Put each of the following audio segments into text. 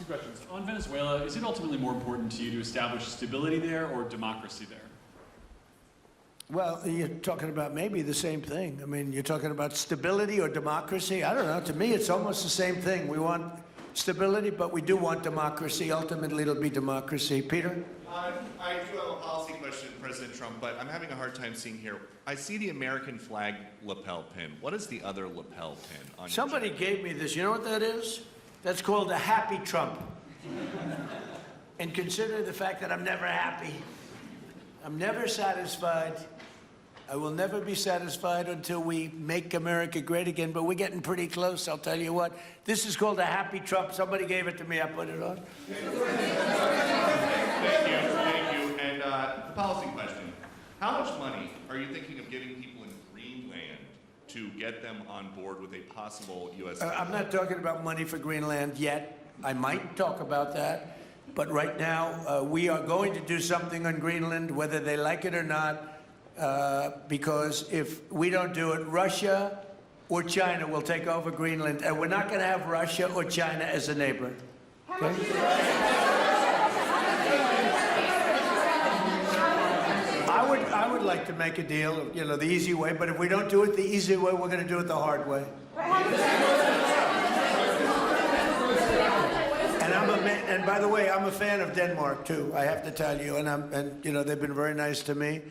questions. On Venezuela, is it ultimately more important to you to establish stability there or democracy there? Well, you're talking about maybe the same thing. I mean, you're talking about stability or democracy. I don't know. To me, it's almost the same thing. We want stability, but we do want democracy. Ultimately, it'll be democracy. Peter? I do have a policy question to President Trump, but I'm having a hard time seeing here. I see the American flag lapel pin. What is the other lapel pin on your Somebody jacket? gave me this. You know what that is? That's called a happy Trump. And consider the fact that I'm never happy. I'm never satisfied. I will never be satisfied until we make America great again, but we're getting pretty close, I'll tell you what. This is called a happy Trump. Somebody gave it to me, I put it on. Thank you. And the policy question. How much money are you thinking of giving people in Greenland to get them on board with a possible U.S. I'm not talking about money for Greenland yet. I might talk about that. But right now, we are going to do something on Greenland, whether they like it or not. Because if we don't do it, Russia or China will take over Greenland, and we're not going to have Russia or China as a neighbor. Okay? I would like to make a deal, you know, the easy way, but if we don't do it the easy way, we're going to do it the hard way. And by the way, I'm a fan of Denmark too, I have to tell you, and you know, they've been very nice to me.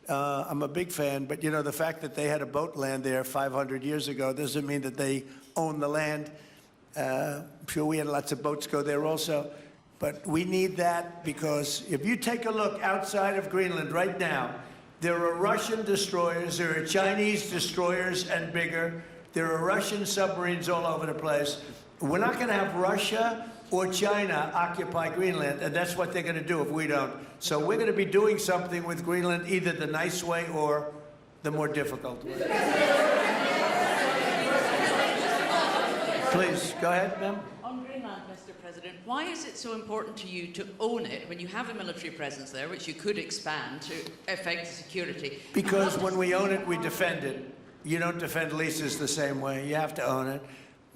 I'm a big fan, but you know, the fact that they had a boat land there 500 years ago doesn't mean that they own the land. I'm sure we had lots of boats go there also, but we need that because if you take a look outside of Greenland right now, there are Russian destroyers, there are Chinese destroyers and bigger, there are Russian submarines all over the place. We're not going to have Russia or China occupy Greenland, and that's what they're going to do if we don't. So we're going to be doing something with Greenland, either the nice way or the more difficult way. Please, go ahead, ma'am. On Greenland, Mr. President, why is it so important to you to own it when you have a military presence there, which you could expand to affect security? Because when we own it, we defend it. You don't defend leases the same way. You have to own it.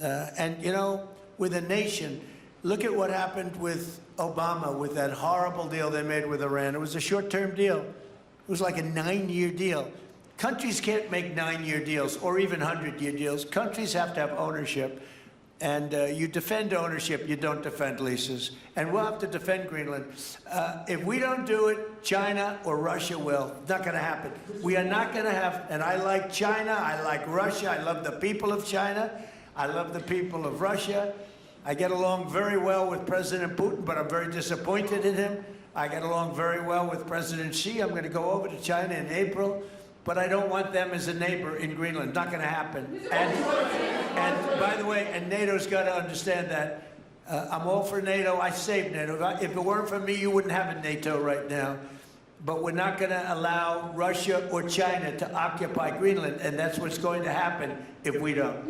And, you know, with a nation, look at what happened with Obama, with that horrible deal they made with Iran. It was a short-term deal. It was like a 9-year deal. Countries can't make 9-year deals or even 100-year deals. Countries have to have ownership. And you defend ownership, you don't defend leases. And we'll have to defend Greenland. If we don't do it, China or Russia will. It's not going to happen. We are not going to have, and I like China, I like Russia, I love the people of China, I love the people of Russia. I get along very well with President Putin, but I'm very disappointed in him. I get along very well with President Xi. I'm going to go over to China in April, but I don't want them as a neighbor in Greenland. Not going to happen. And by the way, and NATO's got to understand that. I'm all for NATO. I saved NATO. If it weren't for me, you wouldn't have a NATO right now. But we're not going to allow Russia or China to occupy Greenland, and that's what's going to happen if we don't.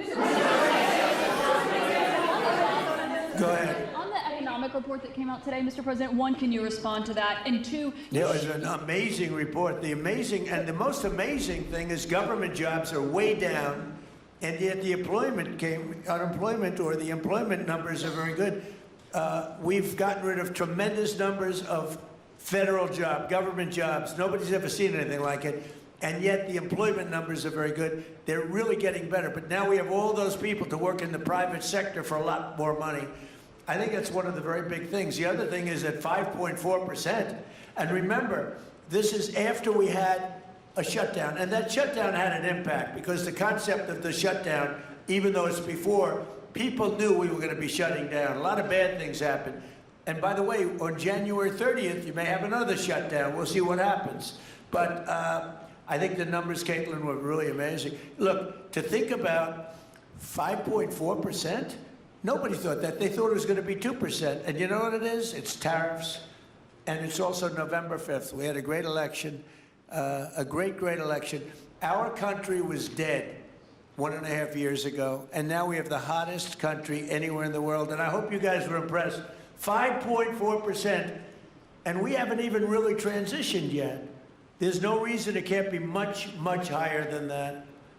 Go ahead. On the economic report that came out today, Mr. President, one, can you respond to that? And two, it was an amazing report. The most amazing thing is government jobs are way down, and yet the unemployment or the employment numbers are very good. We've gotten rid of tremendous numbers of federal government jobs. Nobody's ever seen anything like it. And yet the employment numbers are very good. They're really getting better. But now we have all those people to work in the private sector for a lot more money. I think that's one of the very big things. The other thing is at 5.4%. And remember, this is after we had a shutdown. And that shutdown had an impact because the concept of the shutdown, even though it's before, people knew we were going to be shutting down. A lot of bad things happened. And by the way, on January 30th, you may have another shutdown. We'll see what happens. But I think the numbers, Caitlin, were really amazing. Look, to think about 5.4%, nobody thought that. They thought it was going to be 2%. And you know what it is? It's tariffs. And it's also November 5th. We had a great election, a great election. Our country was dead 1.5 years ago. And now we have the hottest country anywhere in the world. And I hope you guys were impressed. 5.4%. And we haven't even really transitioned yet. There's no reason it can't be much, much higher than that.